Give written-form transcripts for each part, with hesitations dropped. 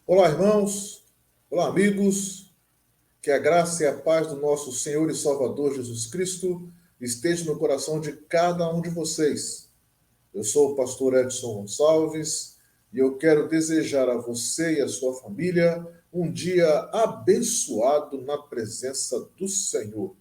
Olá, irmãos. Olá, amigos. Que a graça e a paz do nosso Senhor e Salvador Jesus Cristo esteja no coração de cada um de vocês. Eu sou o pastor Edson Gonçalves e eu quero desejar a você e a sua família um dia abençoado na presença do Senhor.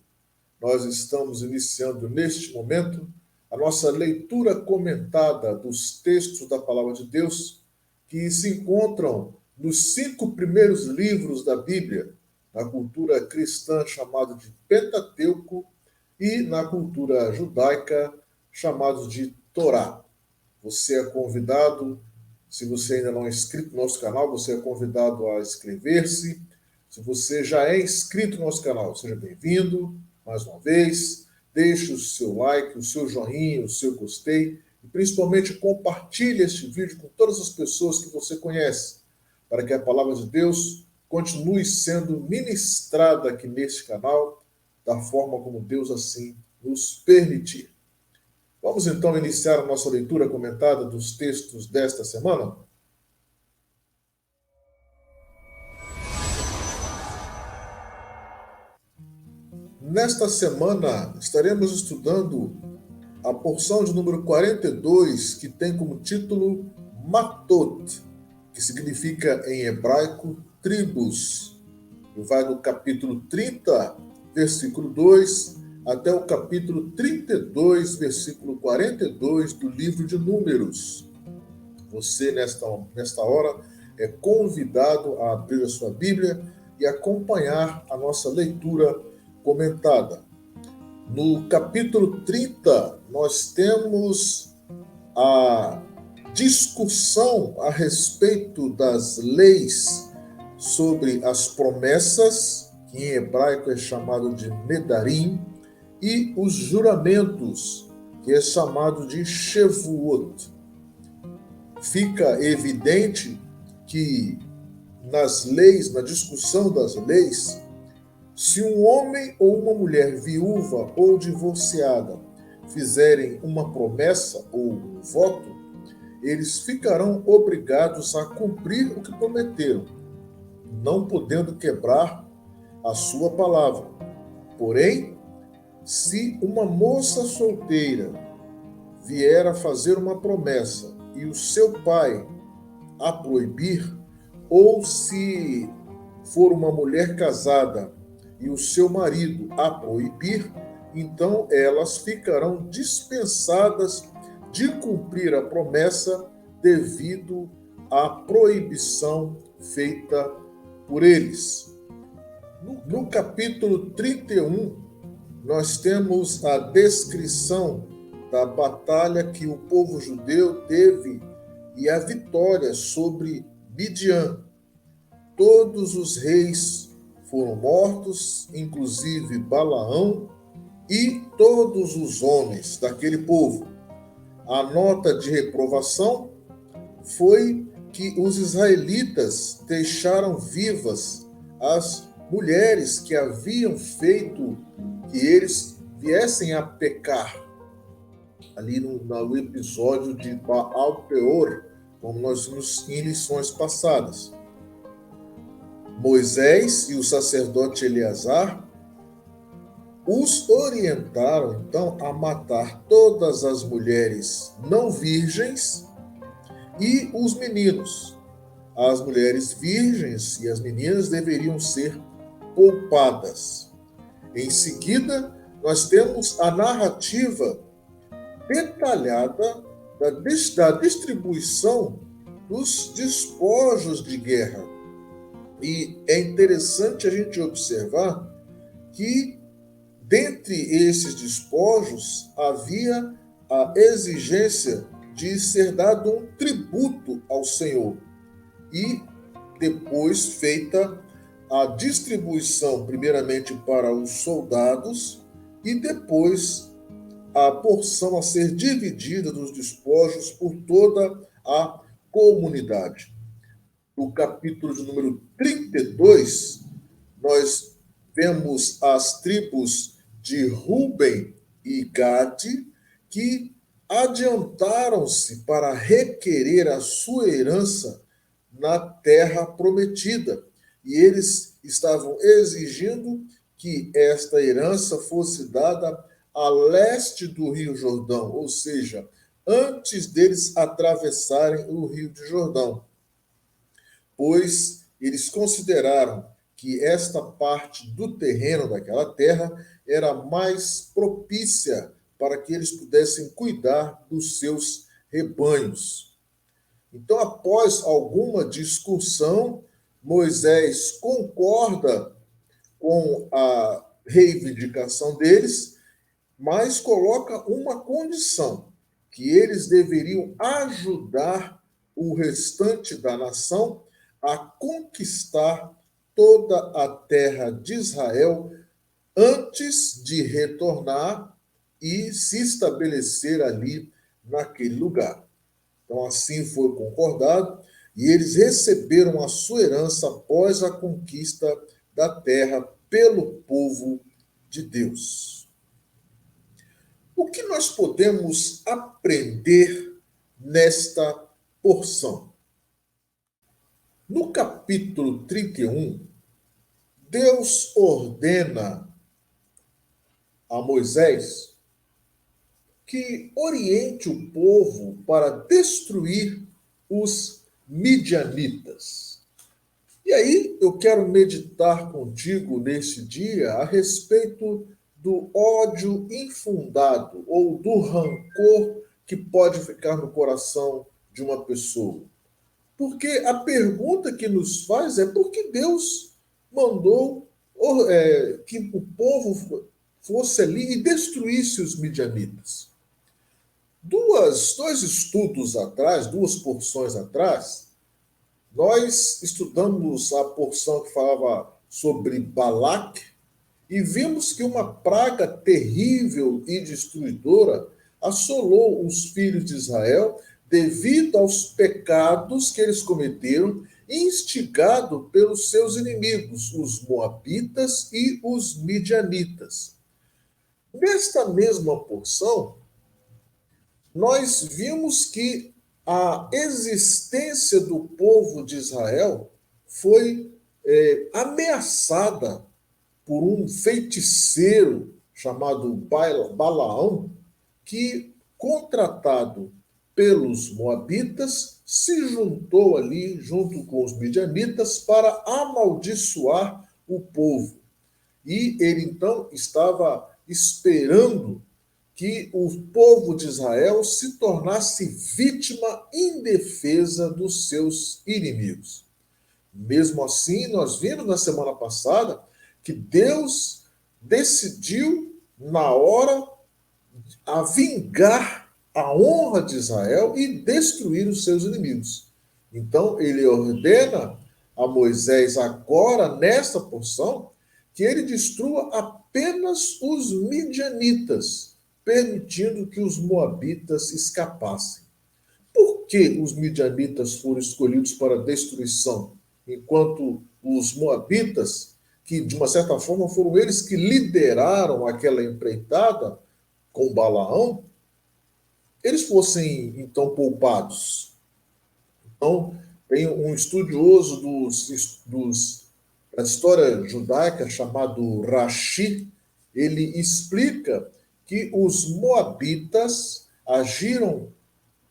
Nós estamos iniciando neste momento a nossa leitura comentada dos textos da Palavra de Deus que se encontram nos 5 primeiros livros da Bíblia, na cultura cristã chamado de Pentateuco e na cultura judaica chamados de Torá. Você é convidado, se você ainda não é inscrito no nosso canal, você é convidado a inscrever-se. Se você já é inscrito no nosso canal, seja bem-vindo mais uma vez. Deixe o seu like, o seu joinha, o seu gostei e principalmente compartilhe este vídeo com todas as pessoas que você conhece, para que a palavra de Deus continue sendo ministrada aqui neste canal da forma como Deus assim nos permitir. Vamos então iniciar a nossa leitura comentada dos textos desta semana? Nesta semana estaremos estudando a porção de número 42, que tem como título Matot, que significa em hebraico tribos. E vai do capítulo 30, versículo 2, até o capítulo 32, versículo 42 do livro de Números. Você, nesta hora, é convidado a abrir a sua Bíblia e acompanhar a nossa leitura comentada. No capítulo 30, nós temos a discussão a respeito das leis sobre as promessas, que em hebraico é chamado de Nedarim, e os juramentos, que é chamado de Shevuot. Fica evidente que nas leis, na discussão das leis, se um homem ou uma mulher viúva ou divorciada fizerem uma promessa ou um voto, eles ficarão obrigados a cumprir o que prometeram, não podendo quebrar a sua palavra. Porém, se uma moça solteira vier a fazer uma promessa e o seu pai a proibir, ou se for uma mulher casada e o seu marido a proibir, então elas ficarão dispensadas de cumprir a promessa devido à proibição feita por eles. No capítulo 31, nós temos a descrição da batalha que o povo judeu teve e a vitória sobre Midian. Todos os reis foram mortos, inclusive Balaão e todos os homens daquele povo. A nota de reprovação foi que os israelitas deixaram vivas as mulheres que haviam feito que eles viessem a pecar. Ali no episódio de Baal Peor, como nós vimos em lições passadas. Moisés e o sacerdote Eleazar os orientaram, então, a matar todas as mulheres não virgens e os meninos. As mulheres virgens e as meninas deveriam ser poupadas. Em seguida, nós temos a narrativa detalhada da distribuição dos despojos de guerra. E é interessante a gente observar que, dentre esses despojos, havia a exigência de ser dado um tributo ao Senhor. E depois feita a distribuição, primeiramente para os soldados, e depois a porção a ser dividida dos despojos por toda a comunidade. No capítulo de número 32, nós vemos as tribos de Ruben e Gade que adiantaram-se para requerer a sua herança na terra prometida. E eles estavam exigindo que esta herança fosse dada a leste do Rio Jordão, ou seja, antes deles atravessarem o Rio de Jordão, pois eles consideraram que esta parte do terreno daquela terra era mais propícia para que eles pudessem cuidar dos seus rebanhos. Então, após alguma discussão, Moisés concorda com a reivindicação deles, mas coloca uma condição, que eles deveriam ajudar o restante da nação a conquistar toda a terra de Israel antes de retornar e se estabelecer ali naquele lugar. Então, assim foi concordado, e eles receberam a sua herança após a conquista da terra pelo povo de Deus. O que nós podemos aprender nesta porção? No capítulo 31, Deus ordena a Moisés que oriente o povo para destruir os midianitas. E aí eu quero meditar contigo neste dia a respeito do ódio infundado ou do rancor que pode ficar no coração de uma pessoa. Porque a pergunta que nos faz é por que Deus mandou que o povo fosse ali e destruísse os midianitas. Dois estudos atrás, duas porções atrás, nós estudamos a porção que falava sobre Balaque e vimos que uma praga terrível e destruidora assolou os filhos de Israel devido aos pecados que eles cometeram, instigado pelos seus inimigos, os moabitas e os midianitas. Nesta mesma porção, nós vimos que a existência do povo de Israel foi ameaçada por um feiticeiro chamado Balaão, que, contratado pelos moabitas, se juntou ali junto com os midianitas para amaldiçoar o povo. E ele então estava esperando que o povo de Israel se tornasse vítima indefesa dos seus inimigos. Mesmo assim, nós vimos na semana passada que Deus decidiu, na hora, a vingar a honra de Israel e destruir os seus inimigos. Então, ele ordena a Moisés, agora, nesta porção, que ele destrua apenas os midianitas, permitindo que os moabitas escapassem. Por que os midianitas foram escolhidos para destruição, enquanto os moabitas, que de uma certa forma foram eles que lideraram aquela empreitada com Balaão, eles fossem então poupados? Então, tem um estudioso da história judaica chamado Rashi, ele explica que os moabitas agiram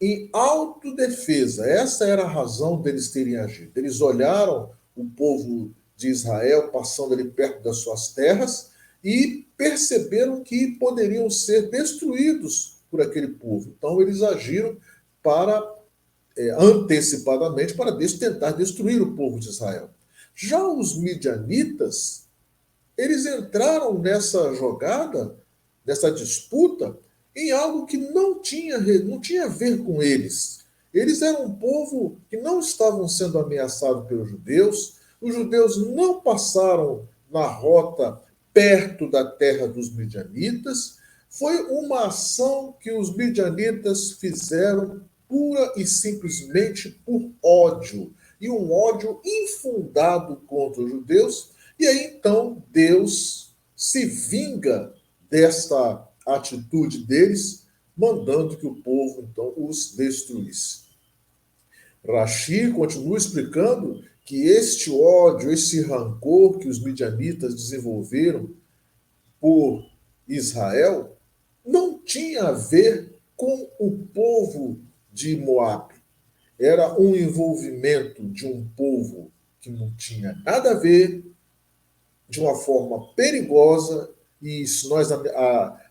em autodefesa. Essa era a razão deles terem agido. Eles olharam o povo de Israel passando ali perto das suas terras e perceberam que poderiam ser destruídos por aquele povo. Então eles agiram para antecipadamente para tentar destruir o povo de Israel. Já os midianitas, eles entraram nessa jogada, nessa disputa, em algo que não tinha a ver com eles. Eles eram um povo que não estavam sendo ameaçados pelos judeus, os judeus não passaram na rota perto da terra dos midianitas, foi uma ação que os midianitas fizeram pura e simplesmente por ódio, e um ódio infundado contra os judeus, e aí então Deus se vinga desta atitude deles, mandando que o povo então os destruísse. Rashi continua explicando que este ódio, esse rancor que os midianitas desenvolveram por Israel não tinha a ver com o povo de Moabe. Era um envolvimento de um povo que não tinha nada a ver, de uma forma perigosa, e se nós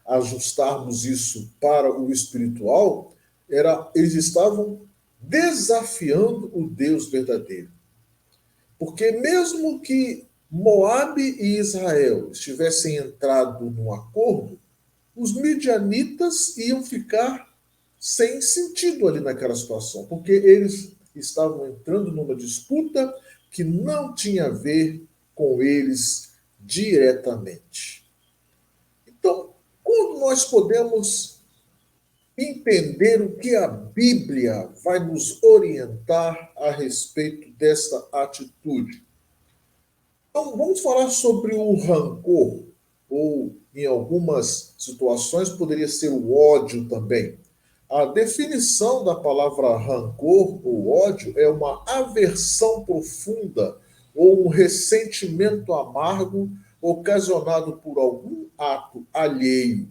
ajustarmos isso para o espiritual, eles estavam desafiando o Deus verdadeiro. Porque mesmo que Moabe e Israel estivessem entrado num acordo, os midianitas iam ficar sem sentido ali naquela situação, porque eles estavam entrando numa disputa que não tinha a ver com eles diretamente. Então, quando nós podemos entender o que a Bíblia vai nos orientar a respeito dessa atitude? Então, vamos falar sobre o rancor, ou em algumas situações poderia ser o ódio também. A definição da palavra rancor ou ódio é uma aversão profunda ou um ressentimento amargo ocasionado por algum ato alheio.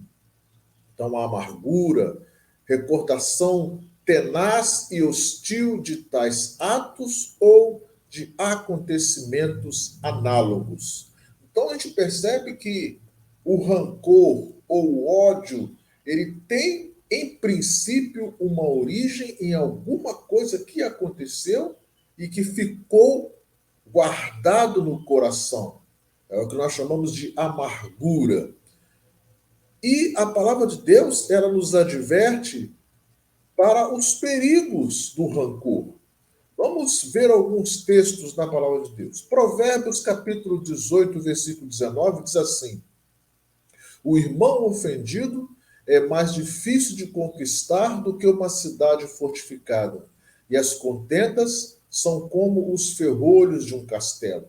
Então, a amargura, recordação tenaz e hostil de tais atos ou de acontecimentos análogos. Então, a gente percebe que o rancor ou o ódio, ele tem, em princípio, uma origem em alguma coisa que aconteceu e que ficou guardado no coração. É o que nós chamamos de amargura. E a palavra de Deus, ela nos adverte para os perigos do rancor. Vamos ver alguns textos na palavra de Deus. Provérbios, capítulo 18, versículo 19, diz assim: o irmão ofendido é mais difícil de conquistar do que uma cidade fortificada, e as contendas são como os ferrolhos de um castelo.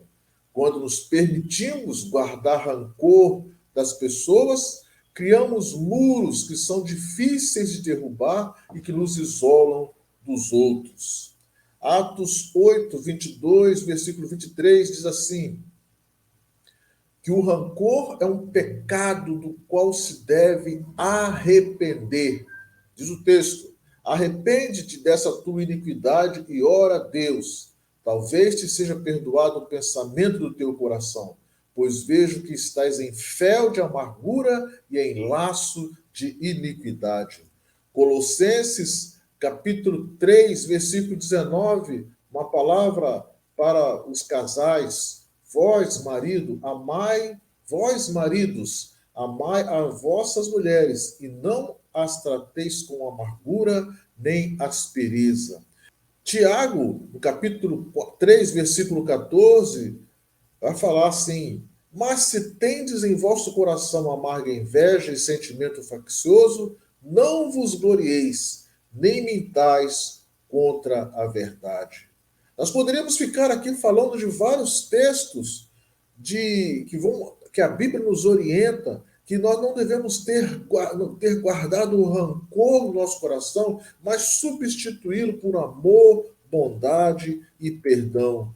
Quando nos permitimos guardar rancor das pessoas, criamos muros que são difíceis de derrubar e que nos isolam dos outros. Atos 8, 22, versículo 23 diz assim: que o rancor é um pecado do qual se deve arrepender. Diz o texto: arrepende-te dessa tua iniquidade e ora a Deus. Talvez te seja perdoado o pensamento do teu coração, pois vejo que estás em fel de amargura e em laço de iniquidade. Colossenses, capítulo 3, versículo 19, uma palavra para os casais. Vós, maridos, amai as vossas mulheres, e não as trateis com amargura nem aspereza. Tiago, no capítulo 3, versículo 14, vai falar assim: mas se tendes em vosso coração amarga inveja e sentimento faccioso, não vos glorieis, nem mintais contra a verdade. Nós poderíamos ficar aqui falando de vários textos que a Bíblia nos orienta, que nós não devemos ter guardado o rancor no nosso coração, mas substituí-lo por amor, bondade e perdão.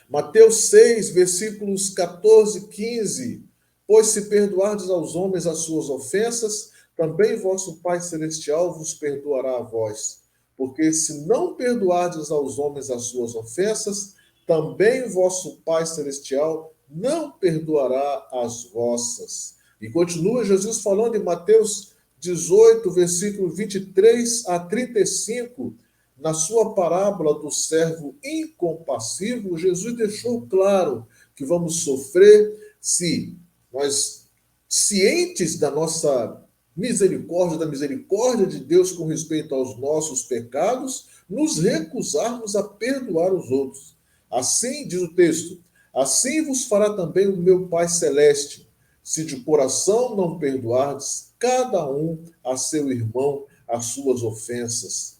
Mateus 6, versículos 14 e 15. Pois se perdoardes aos homens as suas ofensas, também vosso Pai Celestial vos perdoará a vós. Porque se não perdoardes aos homens as suas ofensas, também vosso Pai Celestial não perdoará as vossas. E continua Jesus falando em Mateus 18, versículo 23 a 35, na sua parábola do servo incompassivo, Jesus deixou claro que vamos sofrer se nós, cientes da nossa misericórdia, da misericórdia de Deus com respeito aos nossos pecados, nos recusarmos a perdoar os outros. Assim, diz o texto, assim vos fará também o meu Pai Celeste, se de coração não perdoardes cada um a seu irmão as suas ofensas.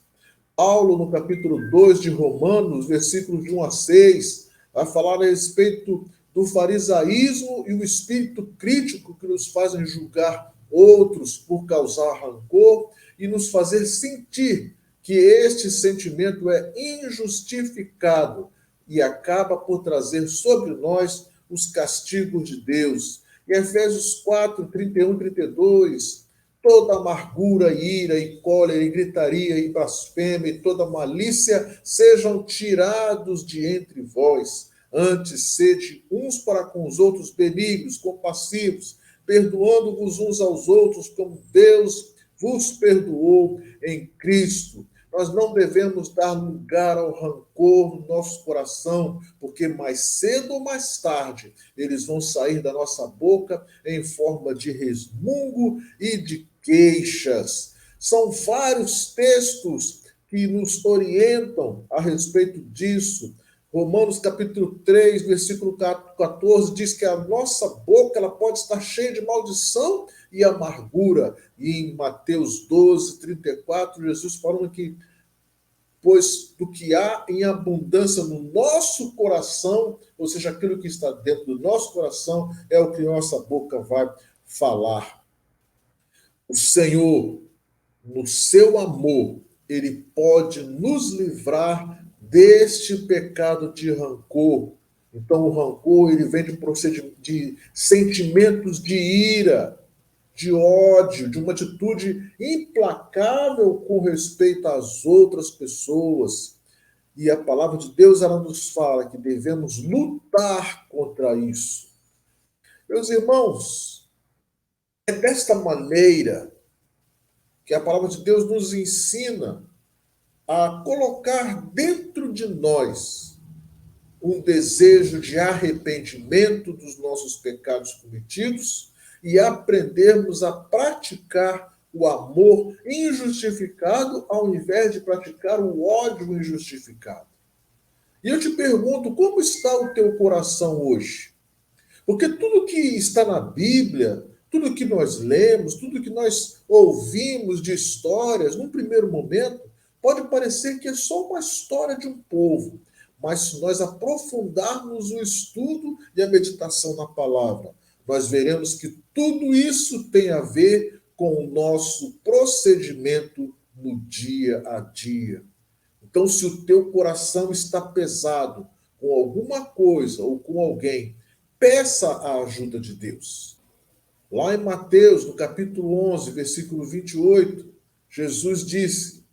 Paulo, no capítulo 2 de Romanos, versículos de 1 a 6, vai falar a respeito do farisaísmo e o espírito crítico que nos fazem julgar outros por causar rancor e nos fazer sentir que este sentimento é injustificado e acaba por trazer sobre nós os castigos de Deus. Em Efésios 4, 31 e 32, toda amargura, ira e cólera e gritaria e blasfêmia e toda malícia sejam tirados de entre vós. Antes, sede uns para com os outros benignos, compassivos, perdoando-vos uns aos outros, como Deus vos perdoou em Cristo. Nós não devemos dar lugar ao rancor no nosso coração, porque mais cedo ou mais tarde eles vão sair da nossa boca em forma de resmungo e de queixas. São vários textos que nos orientam a respeito disso. Romanos capítulo 3, versículo 14, diz que a nossa boca ela pode estar cheia de maldição e amargura. E em Mateus 12, 34, Jesus falando que, pois do que há em abundância no nosso coração, ou seja, aquilo que está dentro do nosso coração, é o que nossa boca vai falar. O Senhor, no seu amor, ele pode nos livrar deste pecado de rancor. Então, o rancor ele vem de sentimentos de ira, de ódio, de uma atitude implacável com respeito às outras pessoas. E a palavra de Deus ela nos fala que devemos lutar contra isso. Meus irmãos, é desta maneira que a palavra de Deus nos ensina a colocar dentro de nós um desejo de arrependimento dos nossos pecados cometidos e aprendermos a praticar o amor injustificado ao invés de praticar o ódio injustificado. E eu te pergunto, como está o teu coração hoje? Porque tudo que está na Bíblia, tudo que nós lemos, tudo que nós ouvimos de histórias, num primeiro momento, pode parecer que é só uma história de um povo, mas se nós aprofundarmos o estudo e a meditação na palavra, nós veremos que tudo isso tem a ver com o nosso procedimento no dia a dia. Então, se o teu coração está pesado com alguma coisa ou com alguém, peça a ajuda de Deus. Lá em Mateus, no capítulo 11, versículo 28, Jesus disse: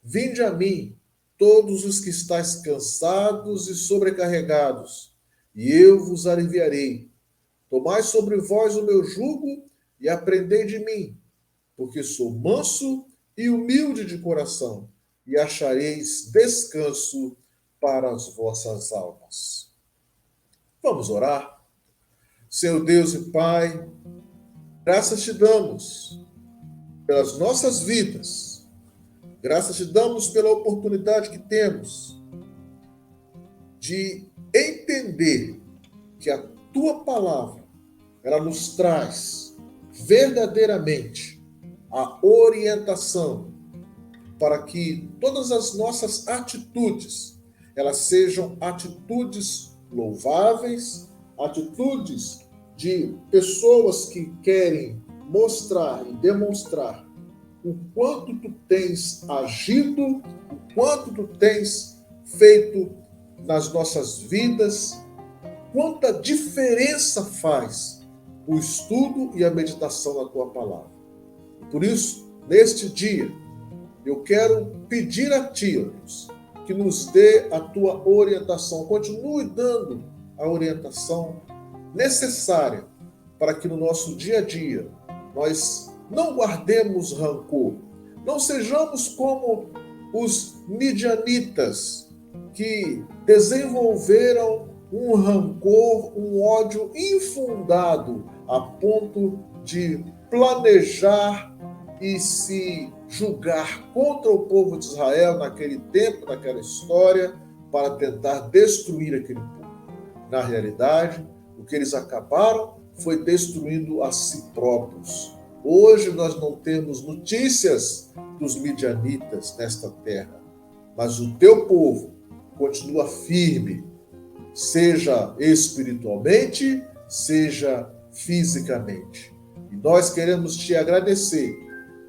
Vinde a mim, todos os que estáis cansados e sobrecarregados, e eu vos aliviarei. Tomai sobre vós o meu jugo e aprendei de mim, porque sou manso e humilde de coração, e achareis descanso para as vossas almas. Vamos orar? Senhor Deus e Pai, graças te damos pelas nossas vidas, graças te damos pela oportunidade que temos de entender que a tua palavra, ela nos traz verdadeiramente a orientação para que todas as nossas atitudes, elas sejam atitudes louváveis, atitudes de pessoas que querem mostrar e demonstrar o quanto tu tens agido, o quanto tu tens feito nas nossas vidas, quanta diferença faz o estudo e a meditação da tua palavra. E por isso, neste dia, eu quero pedir a ti, Deus, que nos dê a tua orientação, continue dando a orientação necessária para que no nosso dia a dia nós não guardemos rancor, não sejamos como os midianitas que desenvolveram um rancor, um ódio infundado a ponto de planejar e se julgar contra o povo de Israel naquele tempo, naquela história, para tentar destruir aquele povo. Na realidade, o que eles acabaram foi destruindo a si próprios. Hoje nós não temos notícias dos midianitas nesta terra, mas o teu povo continua firme, seja espiritualmente, seja fisicamente. E nós queremos te agradecer,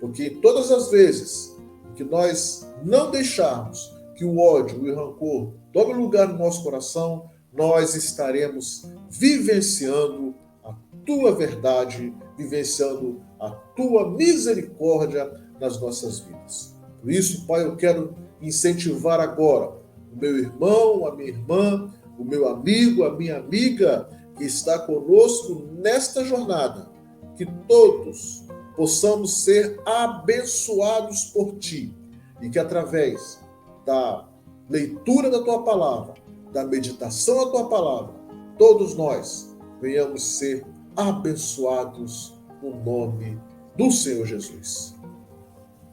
porque todas as vezes que nós não deixarmos que o ódio e o rancor tomem lugar no nosso coração, nós estaremos vivenciando a tua verdade, vivenciando a tua misericórdia nas nossas vidas. Por isso, Pai, eu quero incentivar agora o meu irmão, a minha irmã, o meu amigo, a minha amiga que está conosco nesta jornada, que todos possamos ser abençoados por Ti e que através da leitura da Tua Palavra, da meditação da Tua Palavra, todos nós venhamos ser abençoados no nome do Senhor Jesus.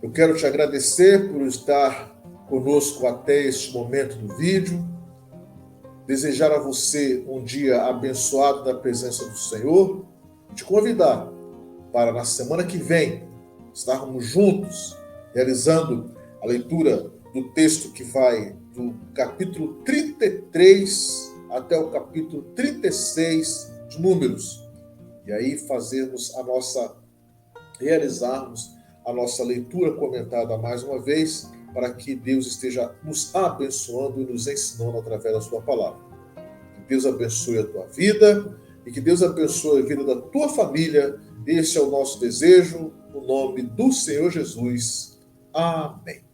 Eu quero te agradecer por estar conosco até este momento do vídeo, desejar a você um dia abençoado da presença do Senhor e te convidar para na semana que vem estarmos juntos realizando a leitura do texto que vai do capítulo 33 até o capítulo 36 de Números. E aí realizarmos a nossa leitura comentada mais uma vez, para que Deus esteja nos abençoando e nos ensinando através da sua palavra. Que Deus abençoe a tua vida e que Deus abençoe a vida da tua família. Esse é o nosso desejo, no nome do Senhor Jesus. Amém.